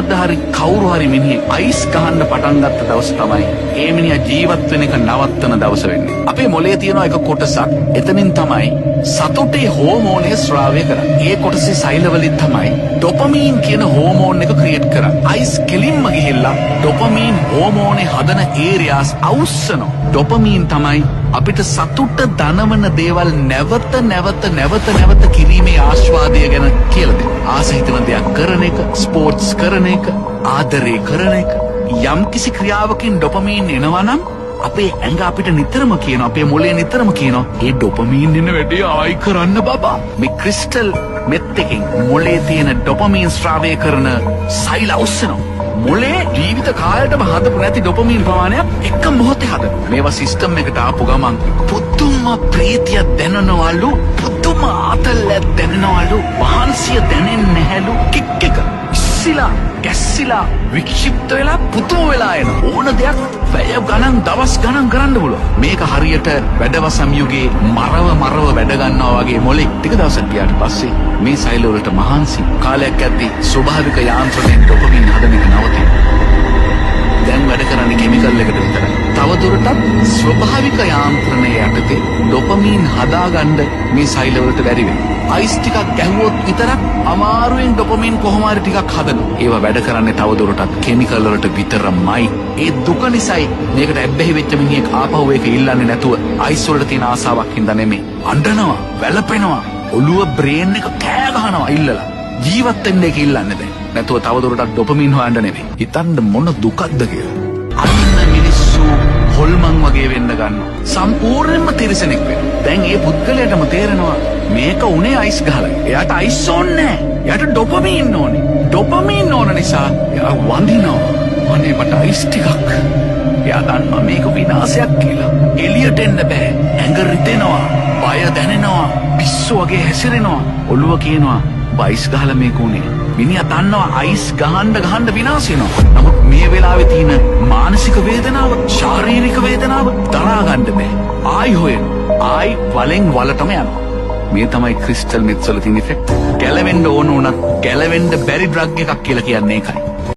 කවදා හරි කවුරු හරි මිනිහෙක් අයිස් ගහන්න පටන් ගත්ත දවස තමයි ඒ මිනිහා ජීවත් වෙන එක නවත්තන දවස වෙන්නේ. අපේ මොලේ තියෙන එක කොටසක් එතනින් තමයි සතුටේ හෝමෝනය ස්‍රාවය කරන්නේ. ඒ කොටසේ සෛල වලින් තමයි ඩොපමීන් කියන හෝමෝන් එක ක්‍රියේට් කරන්නේ. අයිස් කෙලින්ම ගිහිල්ලා ඩොපමීන් හෝමෝනේ හදන ඒරියාස් අවුස්සනවා. ඩොපමීන් තමයි අපිට සතුට දනවන දේවල් නැවත කිරීමේ ආස්වාදය ගැන කියලා දෙනවා. ආස හිතන දෙයක් කරන එක, ස්පෝර්ට්ස් කරන එක, ආදරය කරන එක. යම්කිසි ක්‍රියාවකින් ඩොපමීන් එනවා නම් අපේ ඇඟ අපිට නිතරම කියනවා, අපේ මොළය නිතරම කියනවා, ඒ ඩොපමීන් එන වැඩේ ආයි කරන්න බබා. මේ ක්‍රිස්ටල් මෙත් එකෙන් මොළයේ තියෙන ඩොපමීන් ස්‍රාවය කරන සෛල අවුස්සනවා. මොලේ ජීවිත කාලයටම හදපු නැති ඩොපමීන් ප්‍රමාණයක් එක මොහොතේ හදන. මේවා සිස්ටම් එකට ආපු ගමන් පුදුම ප්‍රීතියක් දැනෙනවලු, පුදුම ආතල්ලක් දැනෙනවලු, වහන්සිය දැනෙන්නේ නැහැලු. කික් එක ඉස්සිලා කැස්සිලා වික්ෂිප්ත වෙලා පුදුම වෙලා එන ඕන දෙයක් වැය ගණන් දවස් ගණන් කරන්න පුළුවන්. මේක හරියට වැඩවසම් යුගයේ මරව වැඩ ගන්නවා වගේ මොලේ ටික දවසක් ගියාට පස්සේ මේ සෛල වලට මහන්සි කාලයක් ඇද්දි ස්වභාවික යාන්ත්‍රණයෙන් ඩොපමීන් හදන එක නවතිනවා. දැන් වැඩ කරන්නේ කිමිකල් එකට විතරයි. තවදුරටත් ස්වභාවික යාන්ත්‍රණය යටතේ ඩොපමීන් හදාගන්න මේ සෛල වලට බැරි වෙනවා. අයිස් ටිකක් ගැහුවොත් විතරක් අමාරුවෙන් ඩොපමීන් කොහොම හරි ටිකක් හදනවා. ඒවා වැඩ කරන්නේ තවදුරටත් කිමිකල් වලට විතරමයි. ඒ දුක නිසායි මේකට ඇබ්බැහි වෙච්ච මිනිහෙක් ආපහු ඒක ඉල්ලන්නේ නැතුව අයිස් වලට තියෙන ආසාවක් හින්දා නෙමෙයි. අඬනවා, වැළපෙනවා, ඔළුව බ්‍රේන් එක කෑ ගහනවා ඉල්ලලා. ජීවත් වෙන්න එක ඉල්ලන්නේ දැන්. නැතුව තවදුරටත් ඩොපමීන් හොයන්න නෙමෙයි. හිතන්න මොන දුකක්ද කියලා. අන්න මිනිස්සු හොල්මන් වගේ වෙන්න ගන්නවා. සම්පූර්ණයෙන්ම තිරසනෙක් වෙනවා. දැන් ඒ පුද්ගලයාටම තේරෙනවා මේක උනේ අයිස් ගහලා. එයාට අයිස් ඕනේ නැහැ. එයාට ඩොපමීන් ඕනේ. ඩොපමීන් ඕන නිසා එයා වඳිනවා. අනේ මට අයිස් ටිකක්. එයා දන්නවා මේක විනාශයක් කියලා. එළියට එන්න බෑ. ඇඟ රිදෙනවා. බය දැනෙනවා. පිස්සු වගේ හැසිරෙනවා. ඔළුව කියනවා අයිස් ගහලා මේක උනේ. මිනිහා දන්නවා අයිස් ගහන්න විනාශ වෙනවා. නමුත් මේ වෙලාවේ තියෙන මානසික වේදනාව, ශාරීරික වේදනාව දරා ගන්න බෑ. ආයි හොයන. ආයි වලෙන් වලටම යනවා. මේ තමයි ක්‍රිස්ටල් මෙත්ස් වල තියෙන ඉෆෙක්ට්. ගැලවෙන්න ඕන උනත් ගැලවෙන්න බැරි ඩ්‍රග් එකක් කියලා කියන්නේ ඒකයි.